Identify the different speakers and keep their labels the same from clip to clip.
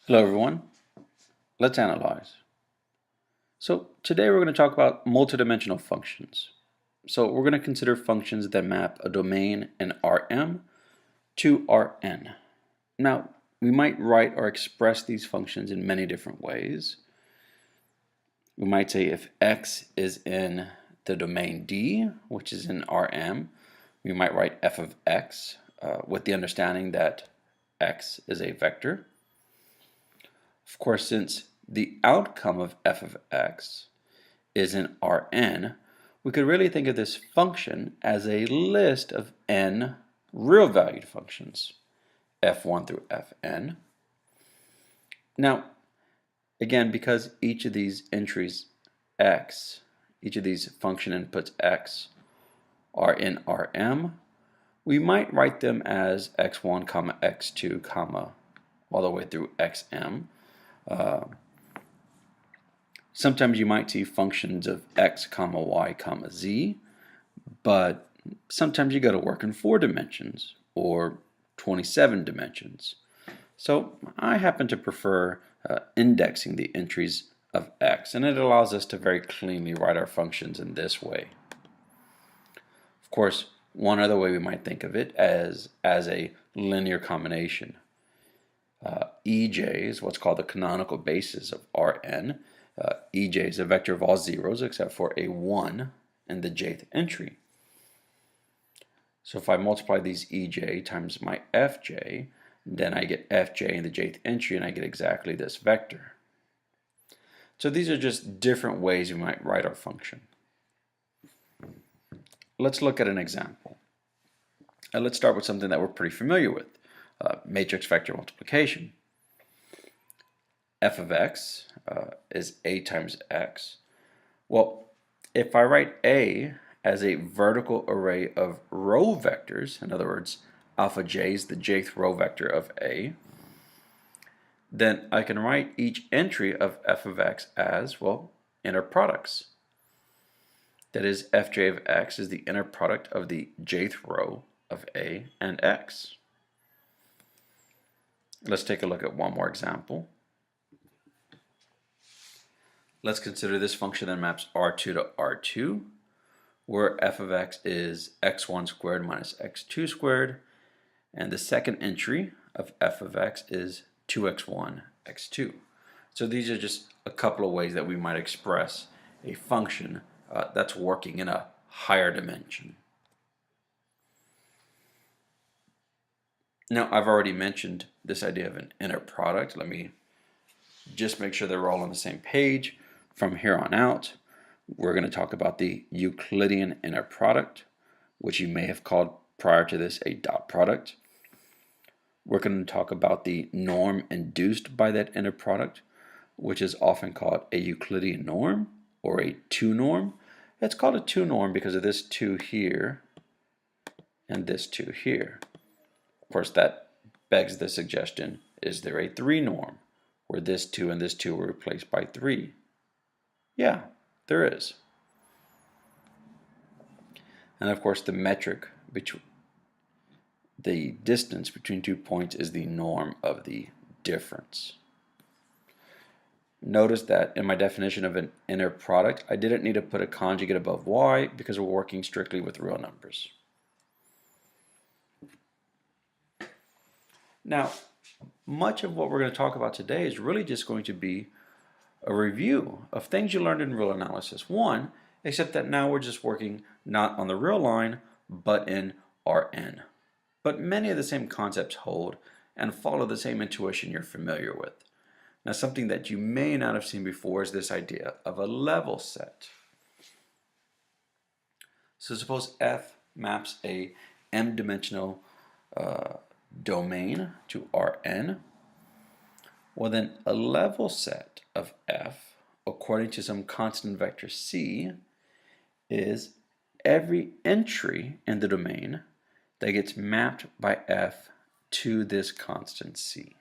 Speaker 1: Hello everyone, let's analyze. So today we're going to talk about multidimensional functions. So we're going to consider functions that map a domain in Rm to Rn. Now we might write or express these functions in many different ways. We might say if x is in the domain D, which is in Rm, we might write f of x with the understanding that x is a vector. Of course, since the outcome of f of x is in Rn, we could really think of this function as a list of n real-valued functions, f1 through fn. Now, again, because each of these entries x, each of these function inputs x are in Rm, we might write them as x1, comma x2, comma all the way through xm. Sometimes you might see functions of x, comma y, comma z, but sometimes you got to work in 4 dimensions or 27 dimensions. So I happen to prefer indexing the entries of x, and it allows us to very cleanly write our functions in this way. Of course, one other way we might think of it as a linear combination. Ej is what's called the canonical basis of Rn. Ej is a vector of all zeros except for a 1 in the jth entry. So if I multiply these Ej times my Fj, then I get Fj in the jth entry and I get exactly this vector. So these are just different ways we might write our function. Let's look at an example. Let's start with something that we're pretty familiar with. Matrix vector multiplication. F of x is a times x. Well, if I write a as a vertical array of row vectors, in other words, alpha j is the jth row vector of a, then I can write each entry of f of x as, well, inner products. That is, fj of x is the inner product of the jth row of a and x. Let's take a look at one more example. Let's consider this function that maps R2 to R2, where f of x is x1 squared minus x2 squared, and the second entry of f of x is 2x1, x2. So these are just a couple of ways that we might express a function that's working in a higher dimension. Now, I've already mentioned this idea of an inner product. Let me just make sure that we're all on the same page. From here on out, we're going to talk about the Euclidean inner product, which you may have called prior to this a dot product. We're going to talk about the norm induced by that inner product, which is often called a Euclidean norm or a 2 norm. It's called a 2 norm because of this 2 here and this 2 here. Of course, that begs the suggestion, is there a 3 norm where this 2 and this 2 were replaced by 3? Yeah, there is. And of course, the metric between the distance between 2 points is the norm of the difference. Notice that in my definition of an inner product, I didn't need to put a conjugate above y because we're working strictly with real numbers. Now, much of what we're going to talk about today is really just going to be a review of things you learned in real analysis 1, except that now we're just working not on the real line, but in Rn. But many of the same concepts hold and follow the same intuition you're familiar with. Now, something that you may not have seen before is this idea of a level set. So suppose f maps a m-dimensional domain to Rn. Well, then a level set of f, according to some constant vector c, is every entry in the domain that gets mapped by f to this constant c.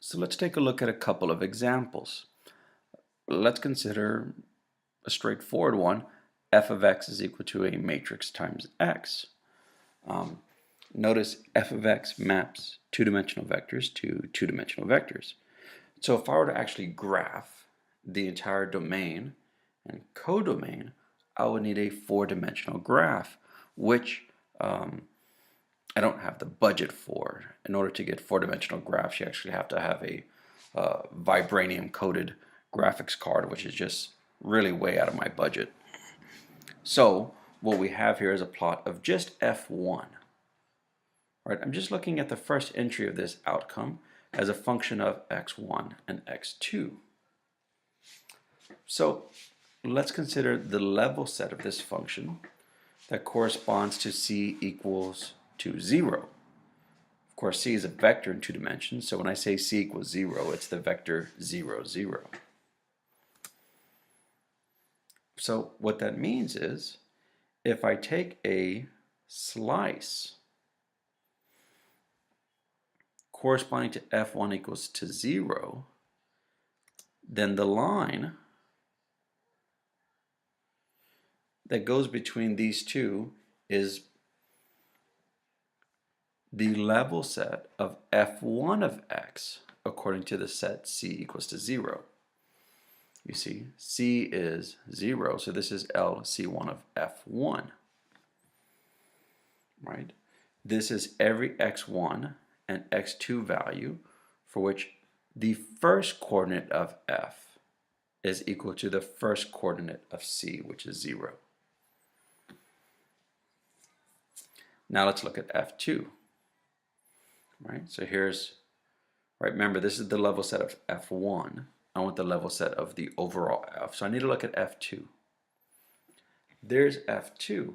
Speaker 1: So let's take a look at a couple of examples. Let's consider a straightforward one. F of x is equal to a matrix times x. notice f of x maps two-dimensional vectors to two-dimensional vectors. So if I were to actually graph the entire domain and codomain, I would need a four-dimensional graph, which I don't have the budget for. In order to get four-dimensional graphs, you actually have to have a vibranium-coated graphics card, which is just really way out of my budget. So what we have here is a plot of just f1. Right, I'm just looking at the first entry of this outcome as a function of x1 and x2. So let's consider the level set of this function that corresponds to c equals to 0. Of course, c is a vector in two dimensions, so when I say c equals 0, it's the vector 0, 0. So what that means is, if I take a slice corresponding to f1 equals to 0, then the line that goes between these two is the level set of f1 of x according to the set c equals to 0. You see, c is 0, so this is LC1 of f1. Right? This is every x1 and x2 value for which the first coordinate of f is equal to the first coordinate of c, which is 0. Now let's look at f2. Right? So here's, right, remember this is the level set of f1. I want the level set of the overall f. So I need to look at f2. There's f2.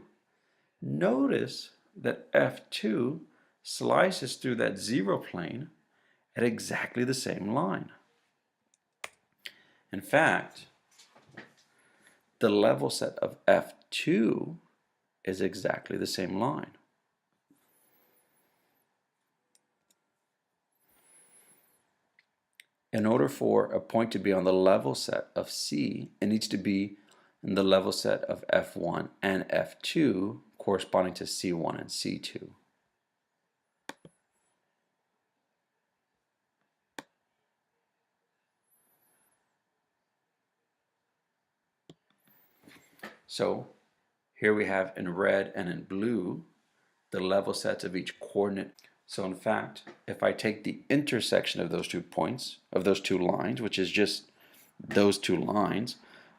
Speaker 1: Notice that f2 slices through that 0 plane at exactly the same line. In fact, the level set of f2 is exactly the same line. In order for a point to be on the level set of C, it needs to be in the level set of F1 and F2 corresponding to C1 and C2. So here we have in red and in blue the level sets of each coordinate. So in fact, if I take the intersection of those 2 points, of those 2 lines, which is just those 2 lines,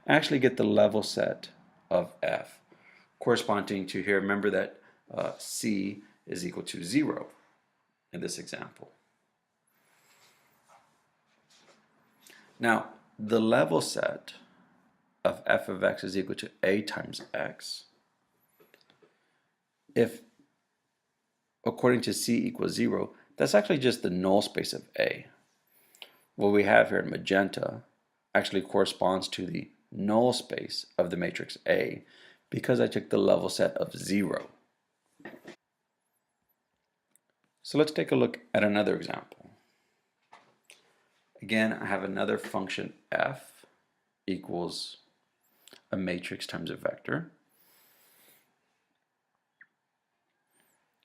Speaker 1: I actually get the level set of f, corresponding to here, remember that c is equal to 0 in this example. Now, the level set of f of x is equal to a times x. If according to c equals 0, that's actually just the null space of A. What we have here in magenta actually corresponds to the null space of the matrix A because I took the level set of 0. So let's take a look at another example. Again, I have another function f equals a matrix times a vector.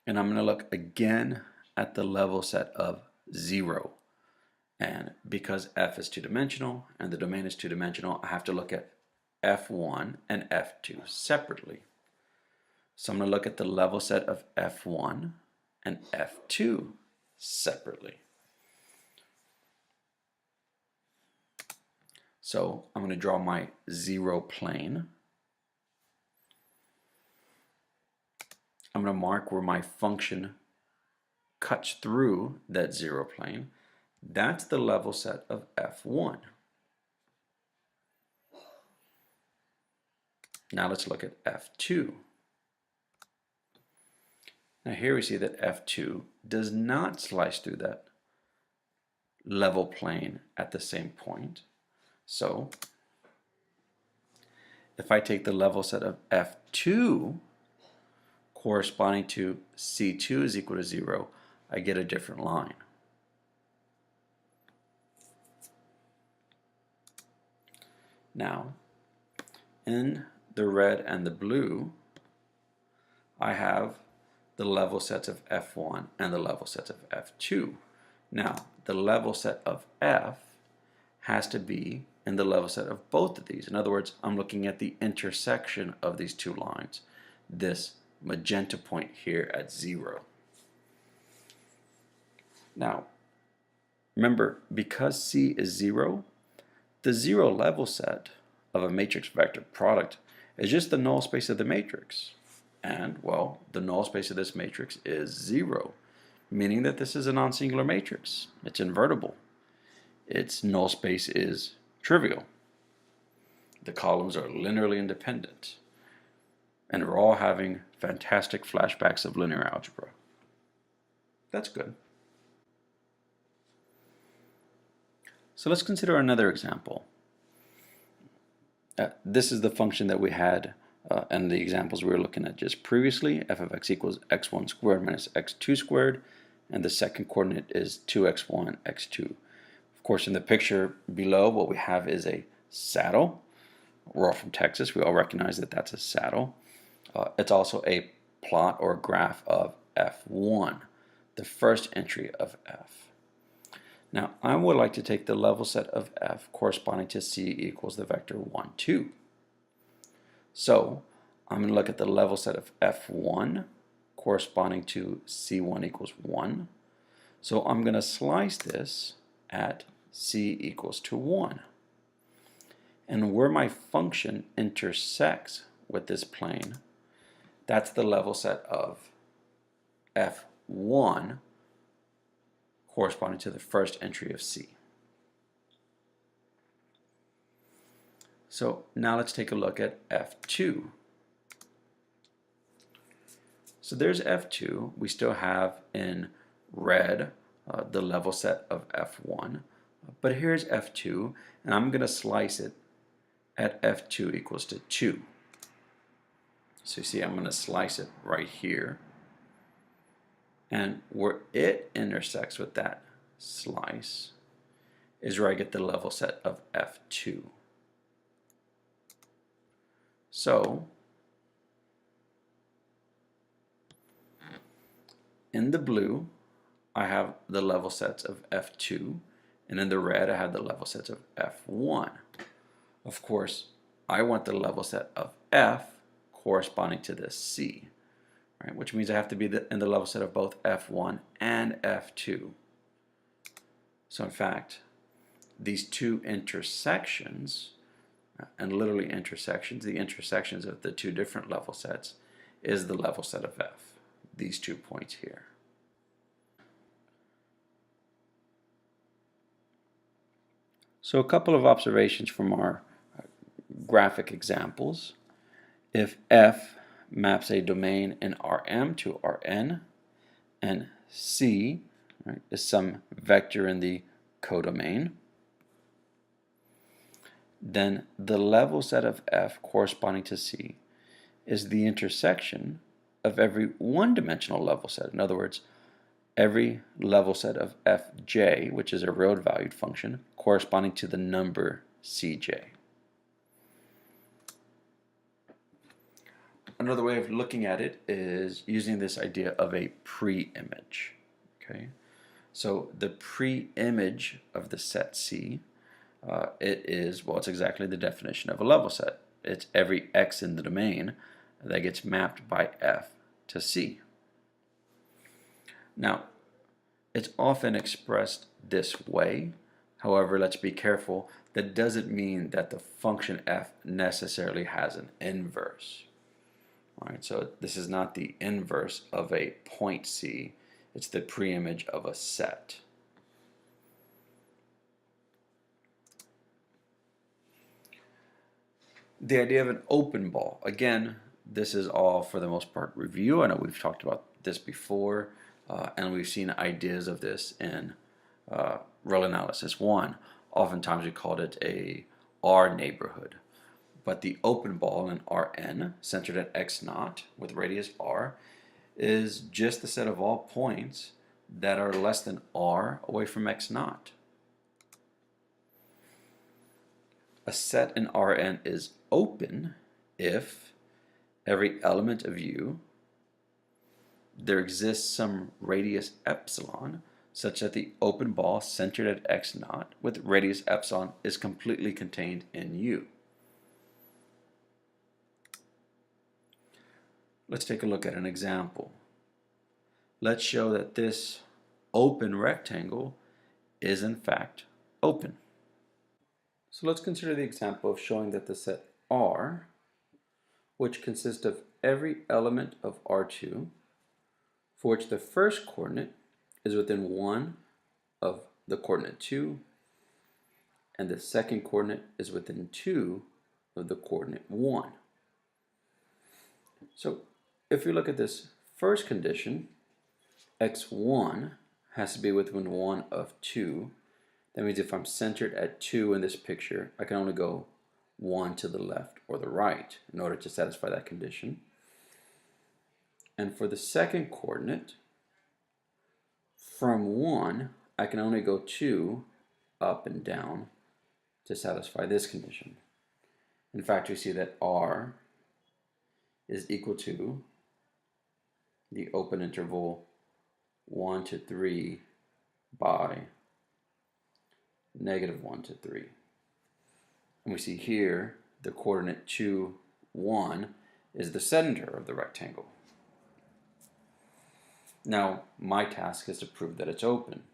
Speaker 1: And I'm going to look again at the level set of 0. And because f is two-dimensional and the domain is two-dimensional, I have to look at f1 and f2 separately. So I'm going to look at the level set of f1 and f2 separately. So I'm going to draw my 0 plane. I'm going to mark where my function cuts through that 0 plane. That's the level set of f1. Now let's look at f2. Now here we see that f2 does not slice through that level plane at the same point. So if I take the level set of f2 corresponding to c2 is equal to 0, I get a different line. Now, in the red and the blue, I have the level sets of F1 and the level sets of F2. Now, the level set of F has to be in the level set of both of these. In other words, I'm looking at the intersection of these two lines, this magenta point here at 0. Now, remember, because C is 0, the 0 level set of a matrix vector product is just the null space of the matrix. And, well, the null space of this matrix is 0, meaning that this is a non-singular matrix. It's invertible. Its null space is trivial. The columns are linearly independent. And we're all having fantastic flashbacks of linear algebra. That's good. So let's consider another example. This is the function that we had in the examples we were looking at just previously. F of x equals x1 squared minus x2 squared, and the second coordinate is 2x1, x2. Of course, in the picture below, what we have is a saddle. We're all from Texas. We all recognize that that's a saddle. It's also a plot or graph of F1, the first entry of F. Now, I would like to take the level set of F corresponding to C equals the vector 1, 2. So, I'm going to look at the level set of F1 corresponding to C1 equals 1. So, I'm going to slice this at C equals to 1. And where my function intersects with this plane, that's the level set of F1 corresponding to the first entry of C. So now let's take a look at F2. So there's F2. We still have in red the level set of F1. But here's F2, and I'm going to slice it at F2 equals to 2. So you see I'm going to slice it right here. And where it intersects with that slice is where I get the level set of F2. So, in the blue, I have the level sets of F2, and in the red, I have the level sets of F1. Of course, I want the level set of F corresponding to this C. Right, which means I have to be in the level set of both F1 and F2. So in fact, these two intersections, and literally intersections, the intersections of the two different level sets is the level set of F, these 2 points here. So a couple of observations from our graphic examples. If F maps a domain in Rm to Rn, and C, right, is some vector in the codomain, then the level set of F corresponding to C is the intersection of every one-dimensional level set. In other words, every level set of Fj, which is a real-valued function, corresponding to the number Cj. Another way of looking at it is using this idea of a pre-image. Okay, so the pre-image of the set C, it's exactly the definition of a level set. It's every x in the domain that gets mapped by F to C. Now, it's often expressed this way. However, let's be careful. That doesn't mean that the function F necessarily has an inverse. All right, so this is not the inverse of a point C. It's the preimage of a set. The idea of an open ball. Again, this is all for the most part review. I know we've talked about this before, and we've seen ideas of this in real analysis 1. Oftentimes we called it a R neighborhood. But the open ball in Rn, centered at x0 with radius r, is just the set of all points that are less than r away from x0. A set in Rn is open if every element of U there exists some radius epsilon such that the open ball centered at x naught with radius epsilon is completely contained in U. Let's take a look at an example. Let's show that this open rectangle is in fact open. So let's consider the example of showing that the set R, which consists of every element of R2, for which the first coordinate is within 1 of the coordinate 2, and the second coordinate is within 2 of the coordinate 1. So if we look at this first condition, x1 has to be within 1 of 2. That means if I'm centered at 2 in this picture, I can only go 1 to the left or the right in order to satisfy that condition. And for the second coordinate, from 1, I can only go 2 up and down to satisfy this condition. In fact, we see that R is equal to the open interval 1 to 3 by -1 to 3. And we see here the coordinate 2, 1 is the center of the rectangle. Now, my task is to prove that it's open.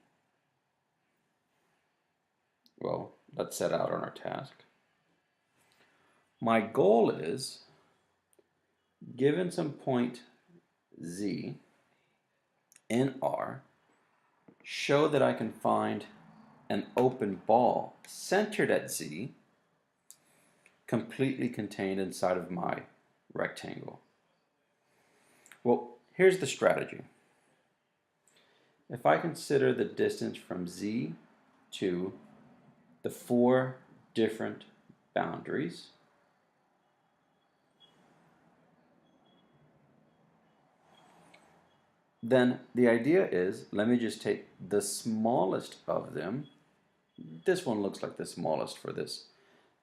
Speaker 1: Well, let's set out on our task. My goal is, given some point Z in R, show that I can find an open ball centered at Z completely contained inside of my rectangle. Well, here's the strategy. If I consider the distance from Z to the 4 different boundaries, then the idea is, let me just take the smallest of them. This one looks like the smallest for this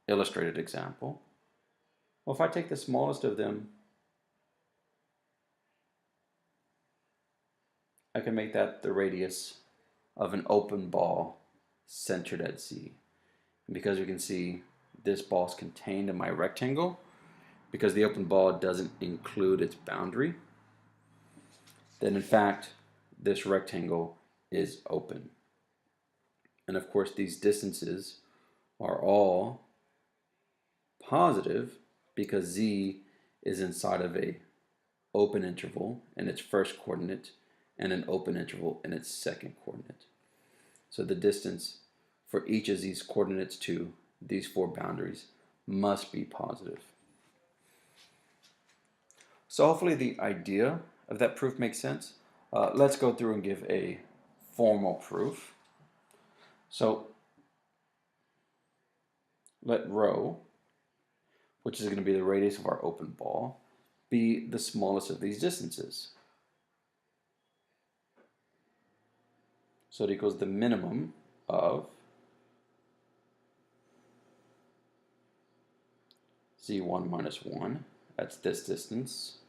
Speaker 1: illustrated example. Well, if I take the smallest of them, I can make that the radius of an open ball centered at Z. And because we can see this ball is contained in my rectangle, because the open ball doesn't include its boundary, then in fact this rectangle is open. And of course these distances are all positive because Z is inside of a open interval in its first coordinate and an open interval in its second coordinate. So the distance for each of these coordinates to these 4 boundaries must be positive. So hopefully the idea of that proof makes sense. Let's go through and give a formal proof. So let rho, which is going to be the radius of our open ball, be the smallest of these distances. So it equals the minimum of Z1 minus 1, that's this distance,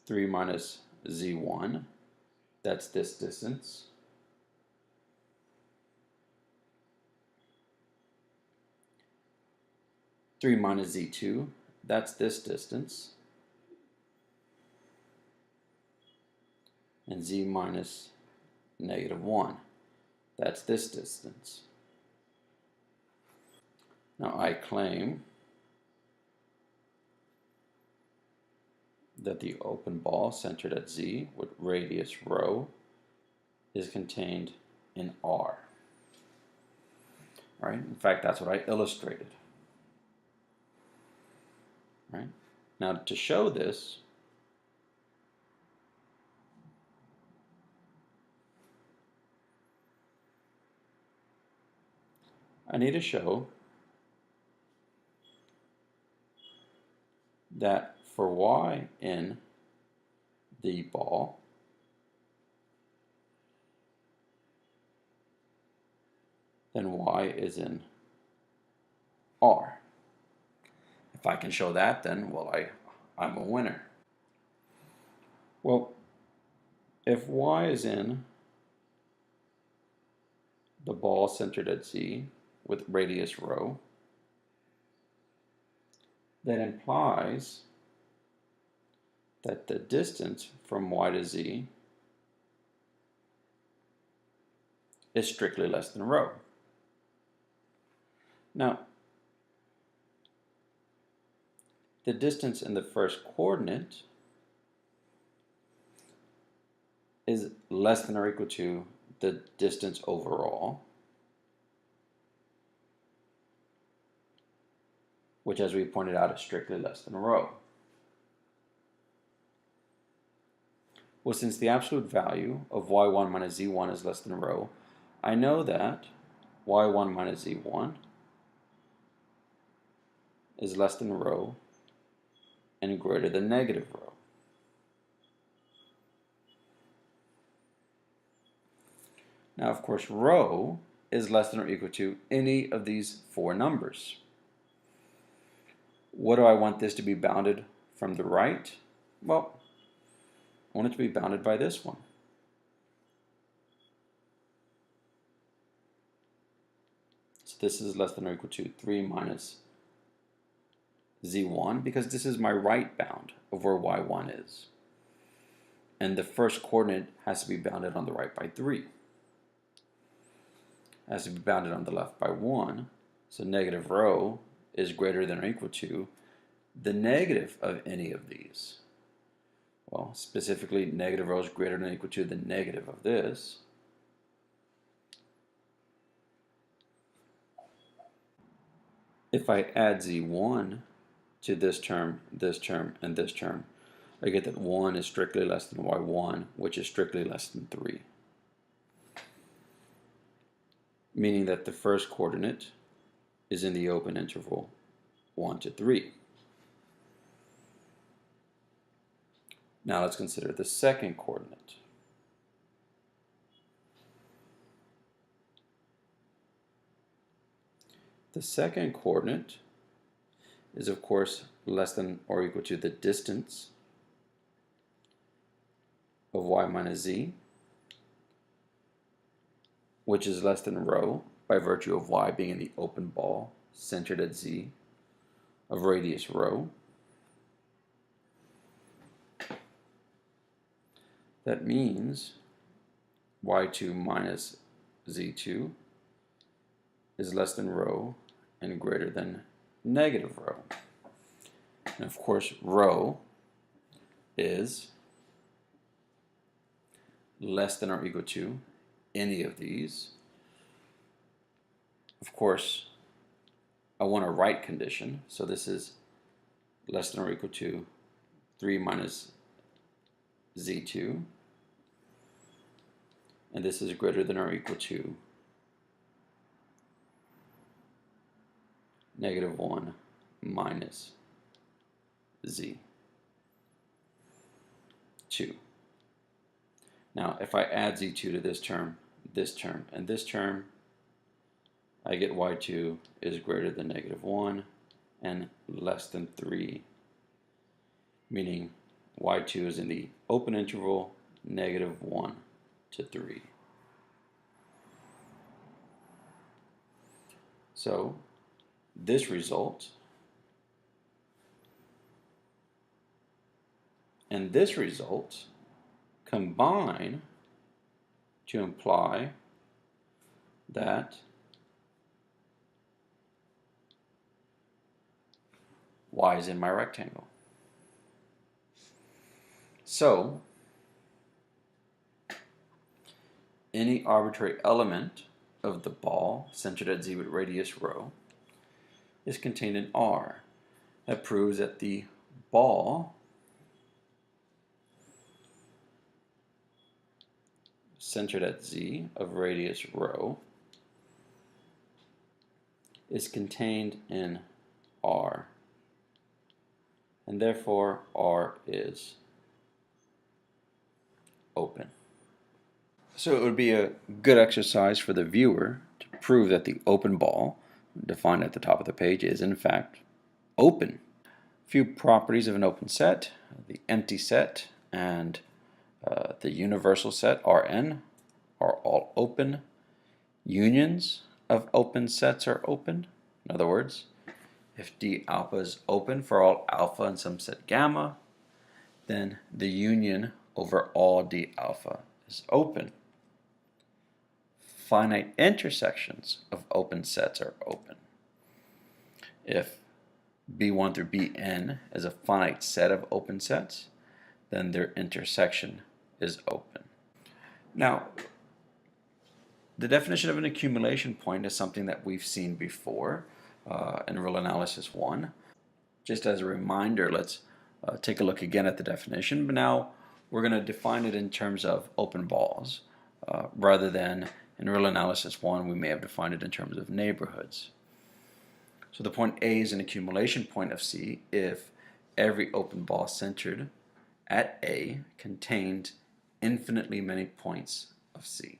Speaker 1: 3 minus Z1, that's this distance, (3 minus Z2, that's this distance, and Z minus -1, that's this distance. Now I claim that the open ball centered at Z with radius rho is contained in R. Right? In fact, that's what I illustrated. Right? Now to show this, I need to show that for y in the ball, then y is in R. If I can show that, then, well, I'm a winner. Well, if y is in the ball centered at z with radius rho, that implies that the distance from y to z is strictly less than rho. Now, the distance in the first coordinate is less than or equal to the distance overall, which, as we pointed out, is strictly less than rho. Well, since the absolute value of y1 minus z1 is less than rho, I know that y1 minus z1 is less than rho and greater than negative rho. Now, of course, rho is less than or equal to any of these four numbers. What do I want this to be bounded from the right? Well, I want it to be bounded by this one. So this is less than or equal to 3 minus z1, because this is my right bound of where y1 is. And the first coordinate has to be bounded on the right by 3. Has to be bounded on the left by 1. So negative rho is greater than or equal to the negative of any of these. Well, specifically, negative rho is greater than or equal to the negative of this. If I add z1 to this term, and this term, I get that 1 is strictly less than y1, which is strictly less than 3. Meaning that the first coordinate is in the open interval 1 to 3. Now let's consider the second coordinate. The second coordinate is, of course, less than or equal to the distance of y minus z, which is less than rho by virtue of y being in the open ball centered at z of radius rho. That means y2 minus z2 is less than rho and greater than negative rho. And of course, rho is less than or equal to any of these. Of course, I want a right condition, so this is less than or equal to 3 minus z2, and this is greater than or equal to negative 1 minus z2. Now, if I add z2 to this term, and this term, I get y2 is greater than negative 1 and less than 3, meaning y2 is in the open interval negative 1 to 3. So this result and this result combine to imply that y is in my rectangle. So any arbitrary element of the ball centered at z with radius rho is contained in R. That proves that the ball centered at z of radius rho is contained in R, and therefore R is open. So it would be a good exercise for the viewer to prove that the open ball, defined at the top of the page, is in fact open. A few properties of an open set: the empty set and The universal set Rn are all open. Unions of open sets are open. In other words, if D alpha is open for all alpha in some set gamma, then the union over all D alpha is open. Finite intersections of open sets are open. If B1 through Bn is a finite set of open sets, then their intersection is open. Now, the definition of an accumulation point is something that we've seen before in Real Analysis 1. Just as a reminder, let's take a look again at the definition, but now we're going to define it in terms of open balls, rather than in Real Analysis 1 we may have defined it in terms of neighborhoods. So the point A is an accumulation point of C if every open ball centered at A contains infinitely many points of C.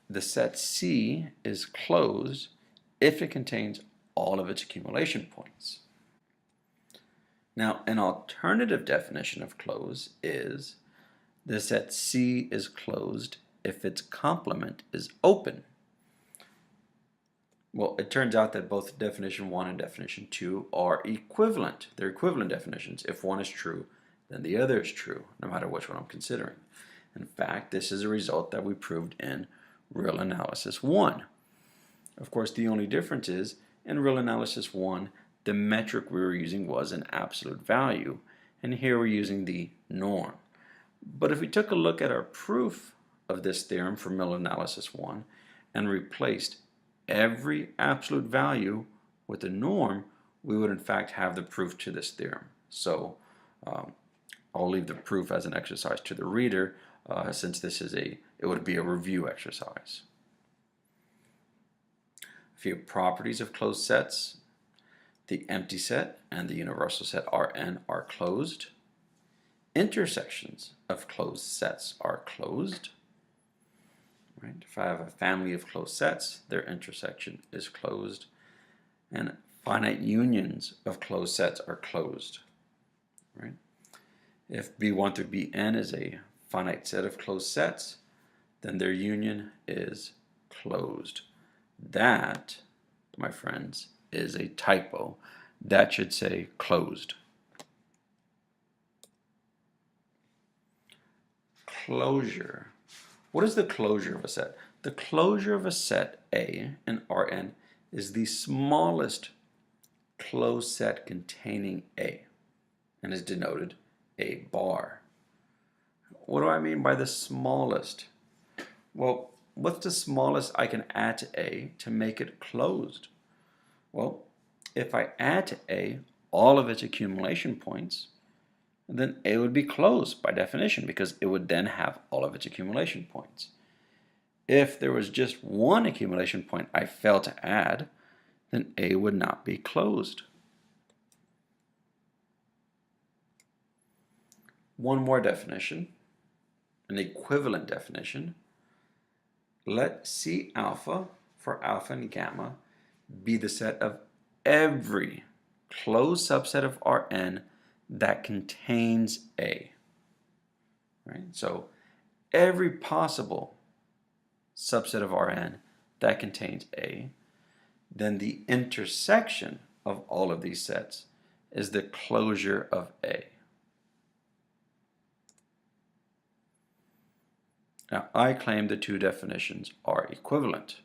Speaker 1: The set C is closed if it contains all of its accumulation points. Now, an alternative definition of closed is the set C is closed if its complement is open. Well, it turns out that both definition 1 and definition 2 are equivalent. They're equivalent definitions. If one is true, then the other is true, no matter which one I'm considering. In fact, this is a result that we proved in Real Analysis 1. Of course, the only difference is, in Real Analysis 1, the metric we were using was an absolute value, and here we're using the norm. But if we took a look at our proof of this theorem from Real Analysis 1 and replaced every absolute value with a norm, we would in fact have the proof to this theorem. So I'll leave the proof as an exercise to the reader, since this is it would be a review exercise. A few properties of closed sets. The empty set and the universal set Rn are closed. Intersections of closed sets are closed. Right? If I have a family of closed sets, their intersection is closed. And finite unions of closed sets are closed. Right? If B1 through Bn is a finite set of closed sets, then their union is closed. That, my friends, is a typo. That should say closed. Closure. What is the closure of a set? The closure of a set A in Rn is the smallest closed set containing A, and is denoted A bar. What do I mean by the smallest? Well, what's the smallest I can add to A to make it closed? Well, if I add to A all of its accumulation points, then A would be closed by definition, because it would then have all of its accumulation points. If there was just one accumulation point I failed to add, then A would not be closed. One more definition, an equivalent definition. Let C alpha for alpha and gamma be the set of every closed subset of Rn that contains A. Right? So every possible subset of Rn that contains A, then the intersection of all of these sets is the closure of A. Now, I claim the two definitions are equivalent.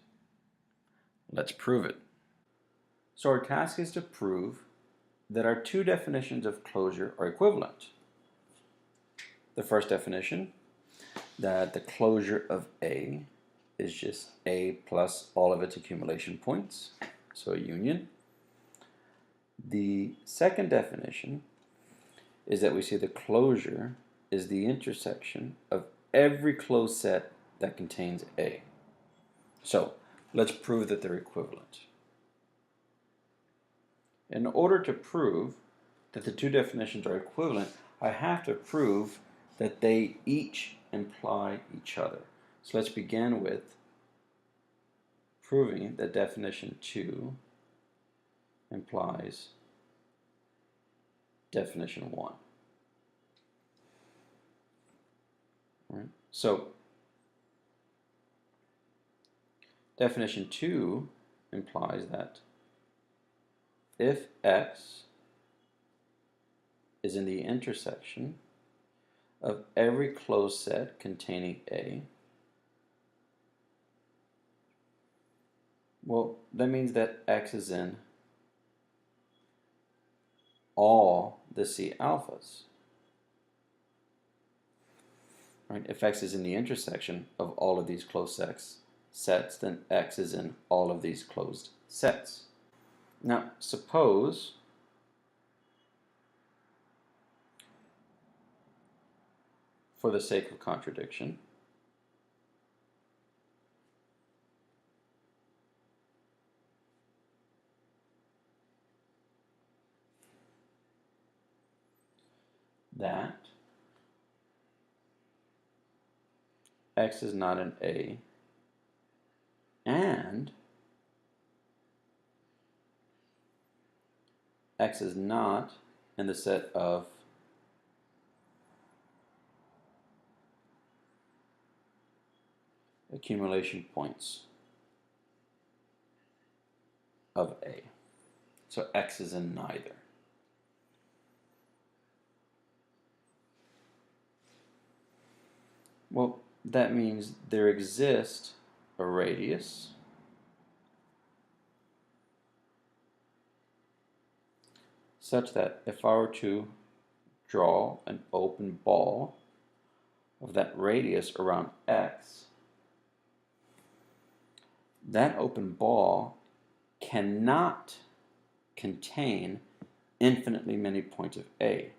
Speaker 1: Let's prove it. So our task is to prove that our two definitions of closure are equivalent. The first definition, that the closure of A is just A plus all of its accumulation points, so a union. The second definition is that we say the closure is the intersection of every closed set that contains A. So let's prove that they're equivalent. In order to prove that the two definitions are equivalent, I have to prove that they each imply each other. So let's begin with proving that definition 2 implies definition 1. All right. So definition 2 implies that if X is in the intersection of every closed set containing A, well, that means that X is in all the C alphas. Right? If X is in the intersection of all of these closed sets, then X is in all of these closed sets. Now, suppose for the sake of contradiction, that X is not an A and X is not in the set of accumulation points of A. So X is in neither. Well, that means there exists a radius such that if I were to draw an open ball of that radius around X, that open ball cannot contain infinitely many points of A.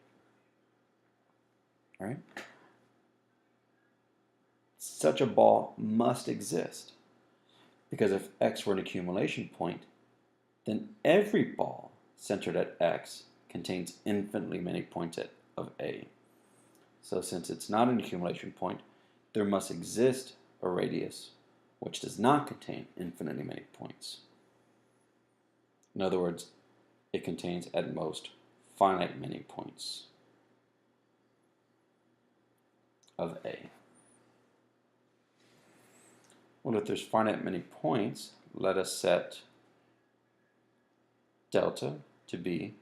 Speaker 1: All right? Such a ball must exist, because if X were an accumulation point, then every ball centered at X contains infinitely many points of A. So since it's not an accumulation point, there must exist a radius which does not contain infinitely many points. In other words, it contains at most finite many points of A. Well, if there's finite many points, let us set delta to be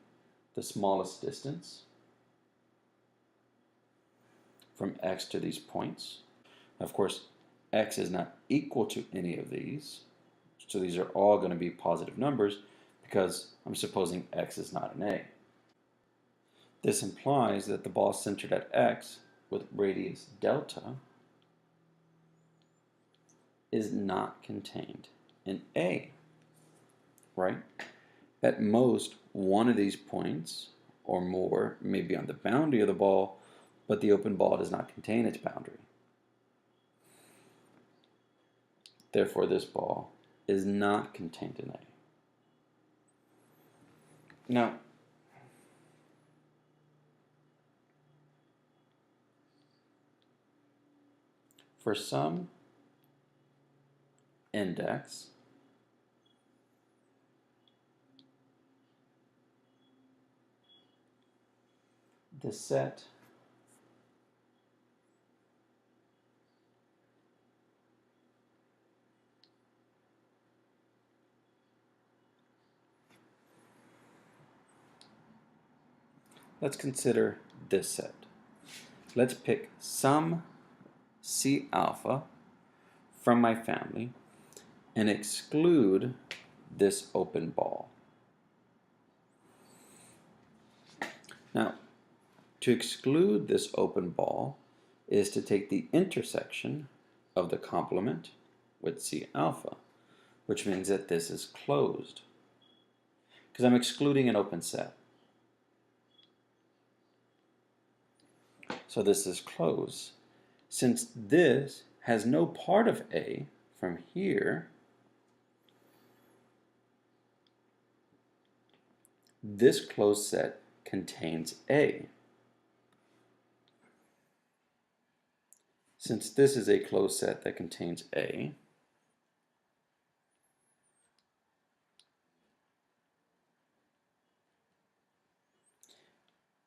Speaker 1: the smallest distance from X to these points. Of course, X is not equal to any of these, so these are all going to be positive numbers because I'm supposing X is not an A. This implies that the ball centered at X with radius delta is not contained in A, right? At most, one of these points or more may be on the boundary of the ball, but the open ball does not contain its boundary. Therefore, this ball is not contained in A. Now, for some index, the set let's consider this set. Let's pick some C alpha from my family and exclude this open ball. Now, to exclude this open ball is to take the intersection of the complement with C alpha, which means that this is closed, because I'm excluding an open set. So this is closed. Since this has no part of A from here, this closed set contains A. Since this is a closed set that contains A,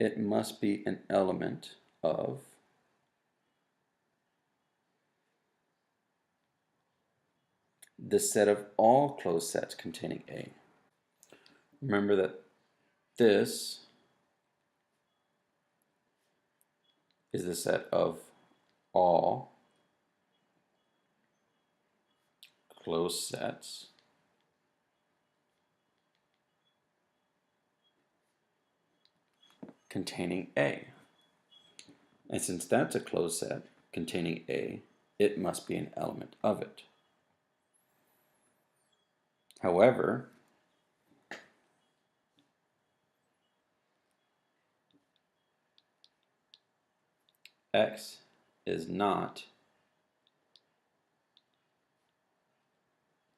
Speaker 1: it must be an element of the set of all closed sets containing A. Remember that this is the set of all closed sets containing A. And since that's a closed set containing A, it must be an element of it. However, X is not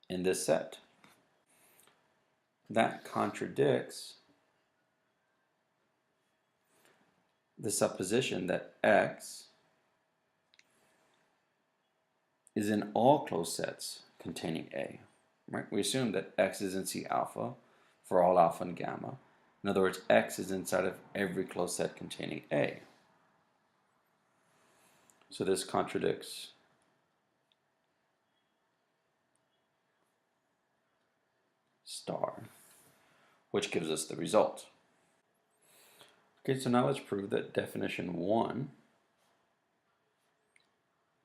Speaker 1: in this set. That contradicts the supposition that X is in all closed sets containing A. Right? We assume that X is in C alpha for all alpha and gamma. In other words, X is inside of every closed set containing A. So this contradicts star, which gives us the result. Okay, so now let's prove that definition 1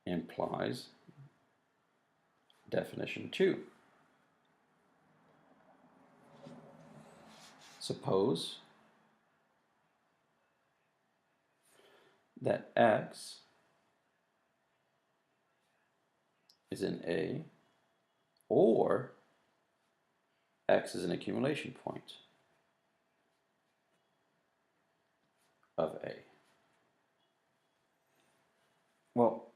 Speaker 1: implies definition 2. Suppose that X is in A, or X is an accumulation point of A. Well,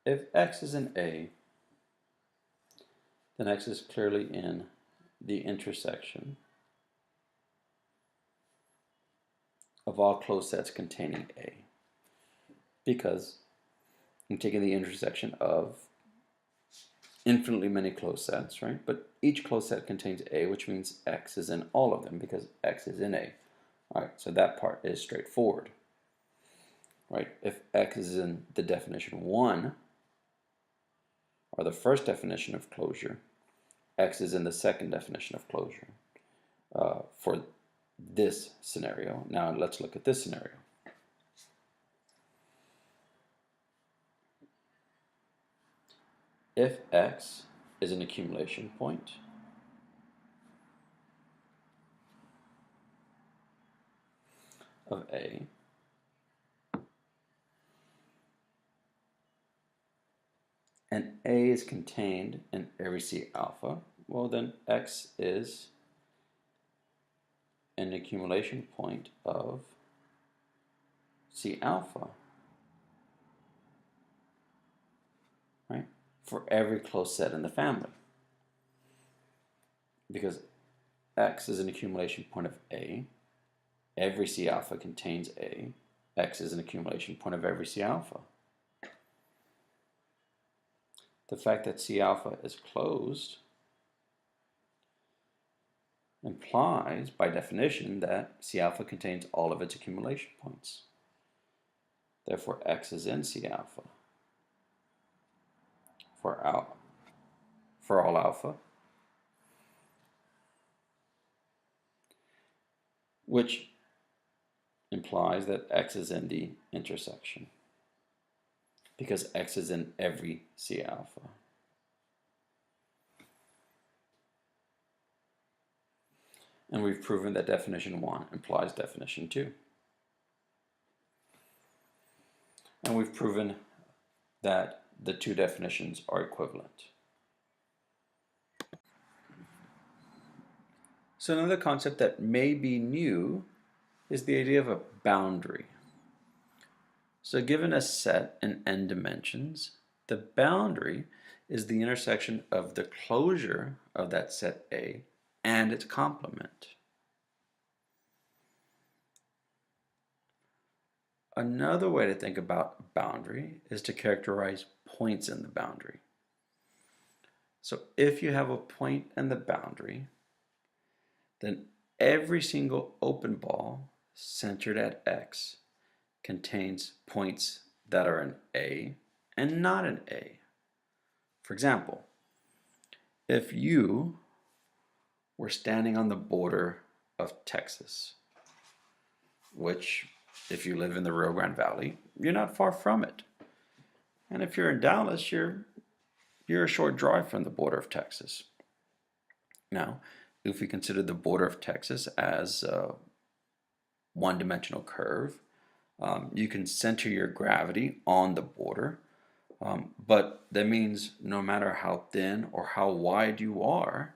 Speaker 1: if X is in A, then X is clearly in the intersection of all closed sets containing A, because I'm taking the intersection of infinitely many closed sets, right? But each closed set contains A, which means X is in all of them because X is in A. All right, so that part is straightforward, right? If X is in the definition 1, or the first definition of closure, X is in the second definition of closure for this scenario. Now let's look at this scenario. If X is an accumulation point, of A, and A is contained in every C alpha, well then X is an accumulation point of C alpha, right? For every closed set in the family. Because X is an accumulation point of A, every C alpha contains A, X is an accumulation point of every C alpha. The fact that C alpha is closed implies, by definition, that C alpha contains all of its accumulation points. Therefore, X is in C alpha for all alpha, which implies that X is in the intersection, because X is in every C alpha. And we've proven that definition 1 implies definition 2. And we've proven that the two definitions are equivalent. So another concept that may be new is the idea of a boundary. So given a set in n dimensions, the boundary is the intersection of the closure of that set A and its complement. Another way to think about boundary is to characterize points in the boundary. So if you have a point in the boundary, then every single open ball centered at X contains points that are in A and not an A. For example, if you were standing on the border of Texas, which if you live in the Rio Grande Valley, you're not far from it. And if you're in Dallas, you're a short drive from the border of Texas. Now, if we consider the border of Texas as a one-dimensional curve, you can center your gravity on the border, but that means no matter how thin or how wide you are,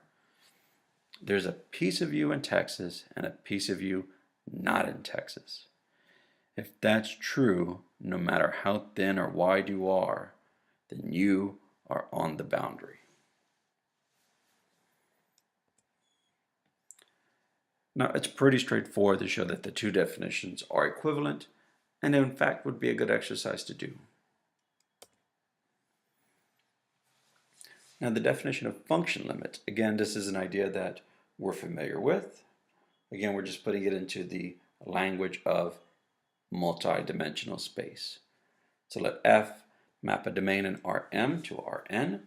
Speaker 1: there's a piece of you in Texas and a piece of you not in Texas. If that's true, no matter how thin or wide you are, then you are on the boundary. Now, it's pretty straightforward to show that the two definitions are equivalent, and in fact would be a good exercise to do. Now, the definition of function limit, again, this is an idea that we're familiar with. Again, we're just putting it into the language of multi-dimensional space. So let F map a domain in Rm to Rn.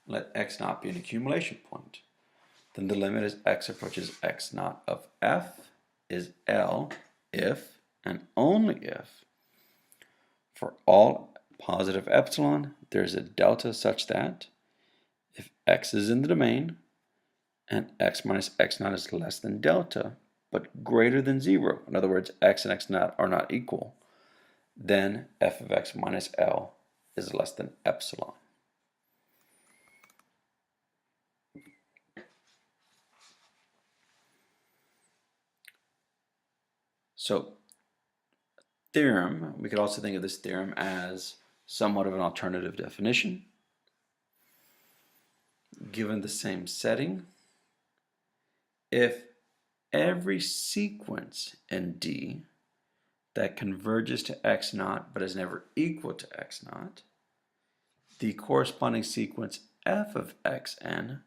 Speaker 1: Let x naught be an accumulation point. Then the limit as x approaches x naught of F is L if and only if for all positive epsilon there's a delta such that if x is in the domain and x minus x naught is less than delta but greater than 0, in other words x and x naught are not equal, then f of x minus L is less than epsilon. So theorem, we could also think of this theorem as somewhat of an alternative definition. Given the same setting, if every sequence in D that converges to x naught but is never equal to x naught, the corresponding sequence f of xn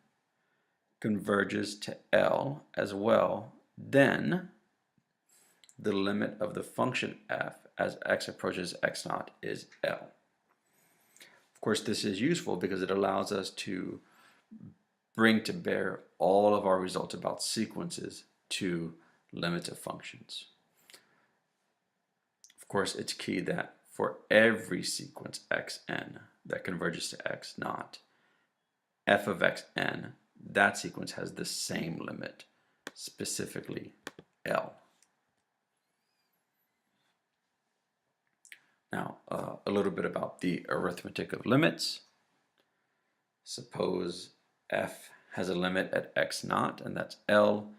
Speaker 1: converges to L as well, then the limit of the function f as x approaches x naught is L. Of course, this is useful because it allows us to bring to bear all of our results about sequences to limits of functions. Of course, it's key that for every sequence xn that converges to x naught, f of xn, that sequence has the same limit, specifically L. Now, a little bit about the arithmetic of limits. Suppose f has a limit at x naught, and that's L.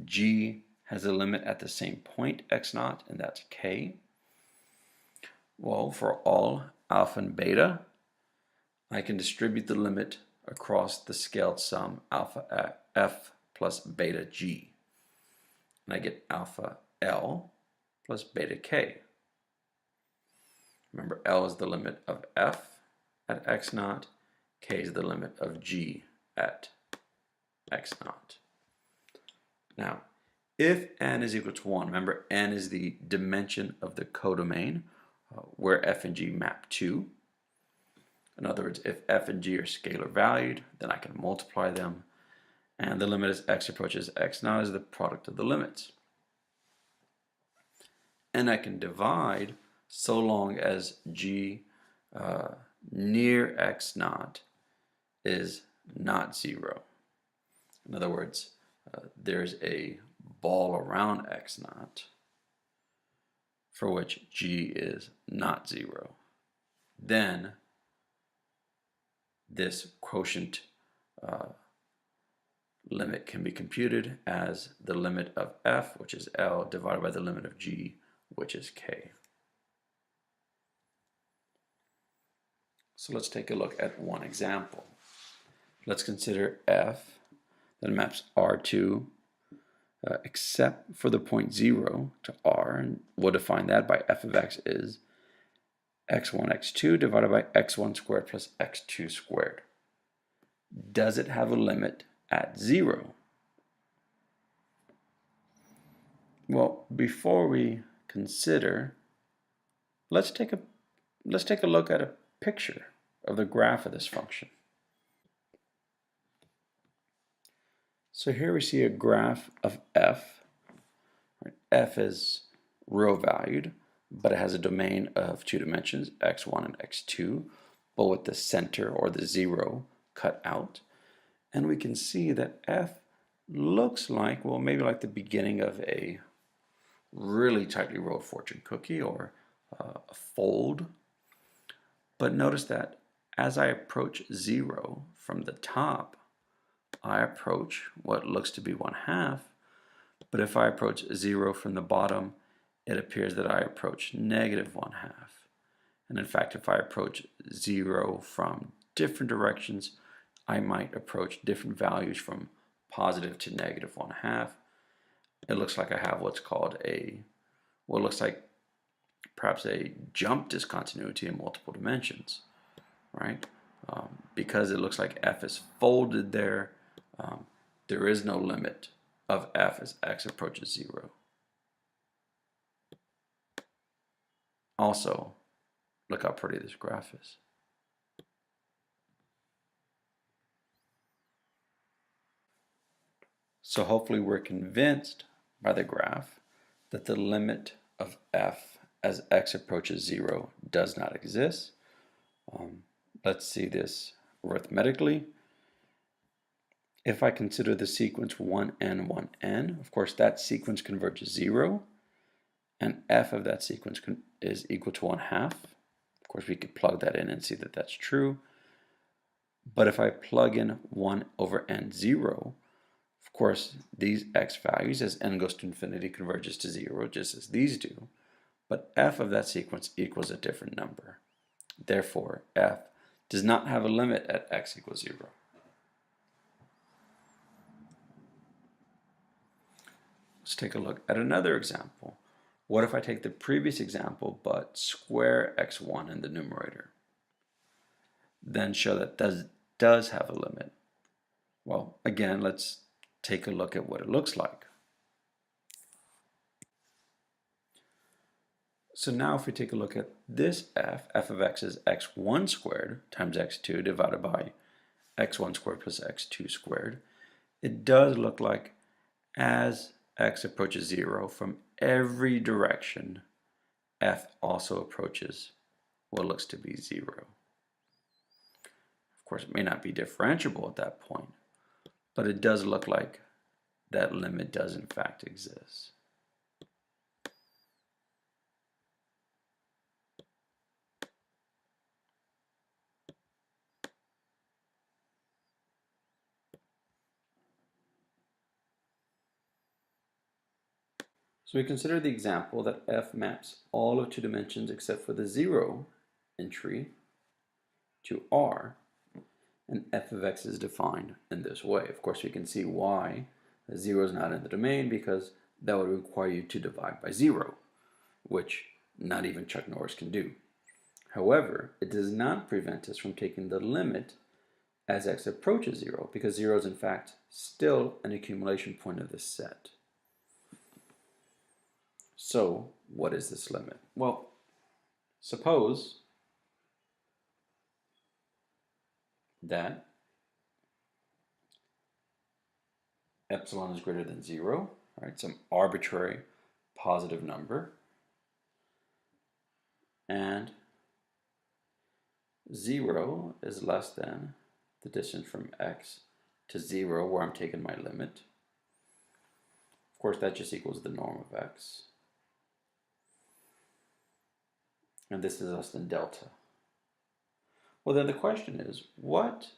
Speaker 1: G has a limit at the same point x naught, and that's K. Well, for all alpha and beta, I can distribute the limit across the scaled sum alpha f plus beta g. And I get alpha L plus beta K. Remember, L is the limit of f at x naught, K is the limit of g at x naught. Now, if n is equal to 1, remember n is the dimension of the codomain where f and g map to. In other words, if f and g are scalar valued, then I can multiply them, and the limit as x approaches x naught is the product of the limits. And I can divide so long as g near x naught is not 0. In other words, there's a ball around x naught for which g is not 0. Then this quotient limit can be computed as the limit of f, which is L, divided by the limit of g, which is K. So let's take a look at one example. Let's consider f that maps R2 except for the point 0 to R, and we'll define that by f of x is x1, x2 divided by x1 squared plus x2 squared. Does it have a limit at 0? Well, before we consider, let's take a look at picture of the graph of this function. So here we see a graph of f. F is real valued, but it has a domain of 2 dimensions, x1 and x2, but with the center or the 0 cut out. And we can see that f looks like, well, maybe like the beginning of a really tightly rolled fortune cookie or a fold. But notice that as I approach 0 from the top, I approach what looks to be 1/2. But if I approach 0 from the bottom, it appears that I approach -1/2. And in fact, if I approach 0 from different directions, I might approach different values from positive to -1/2. It looks like I have what's called what looks like perhaps a jump discontinuity in multiple dimensions, right? Because it looks like f is folded there, there is no limit of f as x approaches 0. Also, look how pretty this graph is. So hopefully we're convinced by the graph that the limit of f as x approaches 0 does not exist. Let's see this arithmetically. If I consider the sequence 1n, 1n, of course that sequence converges 0, and f of that sequence is equal to 1/2. Of course we could plug that in and see that that's true. But if I plug in 1 over n 0, of course these x values as n goes to infinity converges to 0 just as these do, but f of that sequence equals a different number. Therefore f does not have a limit at x equals 0. Let's take a look at another example. What if I take the previous example but square x1 in the numerator? Then show that does have a limit. Well, again, let's take a look at what it looks like. So now if we take a look at this f of x is x1 squared times x2 divided by x1 squared plus x2 squared, it does look like as x approaches 0 from every direction, f also approaches what looks to be 0. Of course, it may not be differentiable at that point, but it does look like that limit does in fact exist. So we consider the example that f maps all of 2 dimensions except for the 0 entry to R, and f of x is defined in this way. Of course, we can see why 0 is not in the domain, because that would require you to divide by 0, which not even Chuck Norris can do. However, it does not prevent us from taking the limit as x approaches 0, because 0 is in fact still an accumulation point of this set. So, what is this limit? Well, suppose that epsilon is greater than 0, right? Some arbitrary positive number, and 0 is less than the distance from x to 0 where I'm taking my limit. Of course, that just equals the norm of x. And this is less than delta. Well, then the question is, what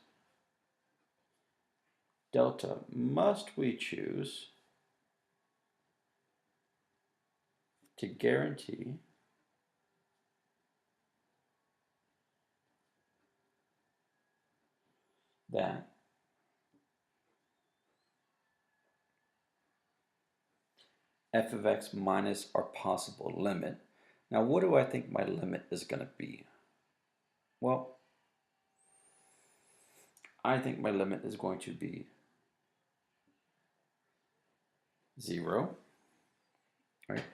Speaker 1: delta must we choose to guarantee that f of x minus our possible limit? Now, what do I think my limit is going to be? Well, I think my limit is going to be 0, right?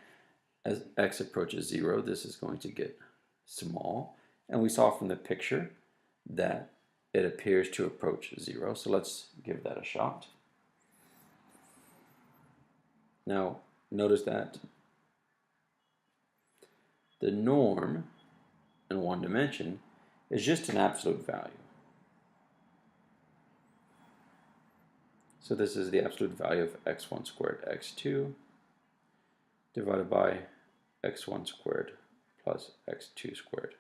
Speaker 1: As x approaches 0, this is going to get small. And we saw from the picture that it appears to approach 0. So let's give that a shot. Now, notice that the norm in one dimension is just an absolute value. So this is the absolute value of x1 squared x2 divided by x1 squared plus x2 squared.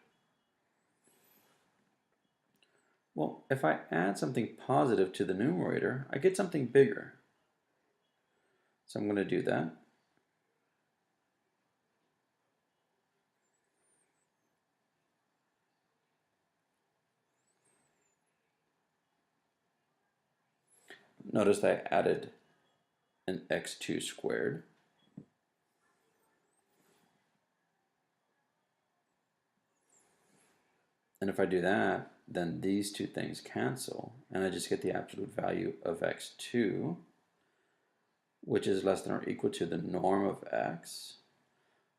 Speaker 1: Well, if I add something positive to the numerator, I get something bigger. So I'm going to do that. Notice that I added an x2 squared. And if I do that, then these two things cancel, and I just get the absolute value of x2, which is less than or equal to the norm of x,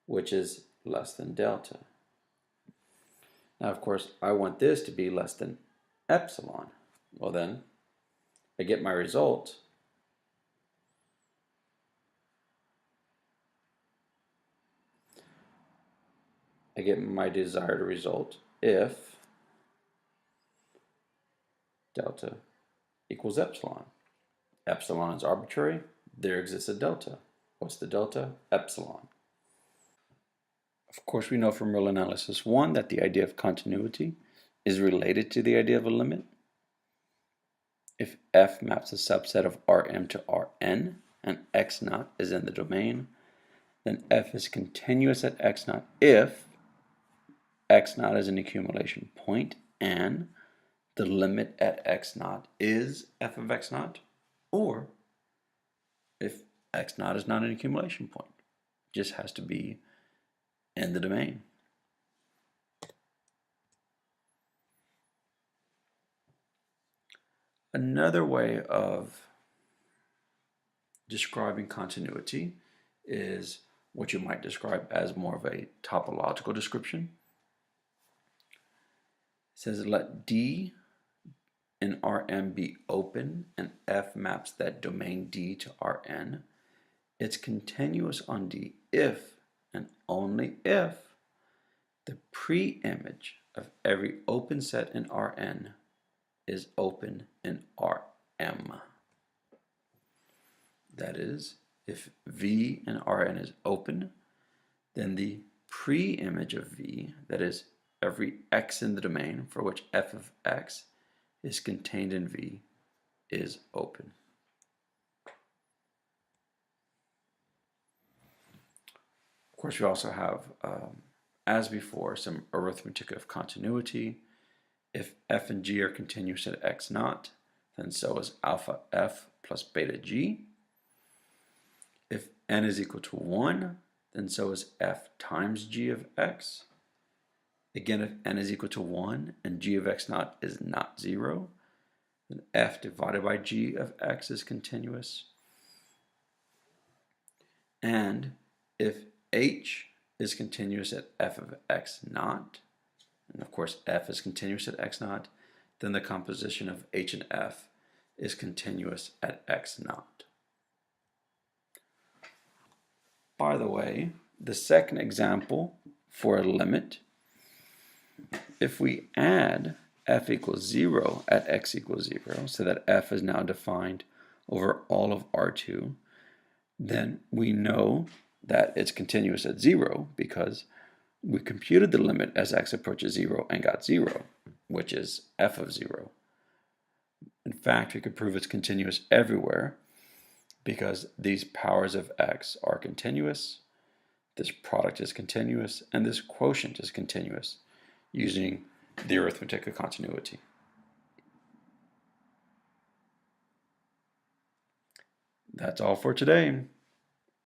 Speaker 1: which is less than delta. Now, of course, I want this to be less than epsilon. Well then, I get my result. I get my desired result if delta equals epsilon. Epsilon is arbitrary. There exists a delta. What's the delta? Epsilon. Of course, we know from rule analysis 1 that the idea of continuity is related to the idea of a limit. If f maps a subset of Rm to Rn and x naught is in the domain, then f is continuous at x naught if x naught is an accumulation point and the limit at x naught is f of x naught, or if x naught is not an accumulation point. It just has to be in the domain. Another way of describing continuity is what you might describe as more of a topological description. It says let D in Rm be open and f maps that domain D to Rn. It's continuous on D if and only if the pre-image of every open set in Rn is open in Rm. That is, if V in Rn is open, then the pre-image of V, that is, every x in the domain for which f of x is contained in V, is open. Of course, we also have, as before, some arithmetic of continuity. If f and g are continuous at x naught, then so is alpha f plus beta g. If n is equal to 1, then so is f times g of x. Again, if n is equal to 1 and g of x naught is not 0, then f divided by g of x is continuous. And if h is continuous at f of x naught, and of course f is continuous at x naught, then the composition of h and f is continuous at x naught. By the way, the second example for a limit, if we add f equals 0 at x equals 0, so that f is now defined over all of R2, then we know that it's continuous at 0 because we computed the limit as x approaches 0 and got 0, which is f of 0. In fact, we could prove it's continuous everywhere because these powers of x are continuous, this product is continuous, and this quotient is continuous using the arithmetic of continuity. That's all for today.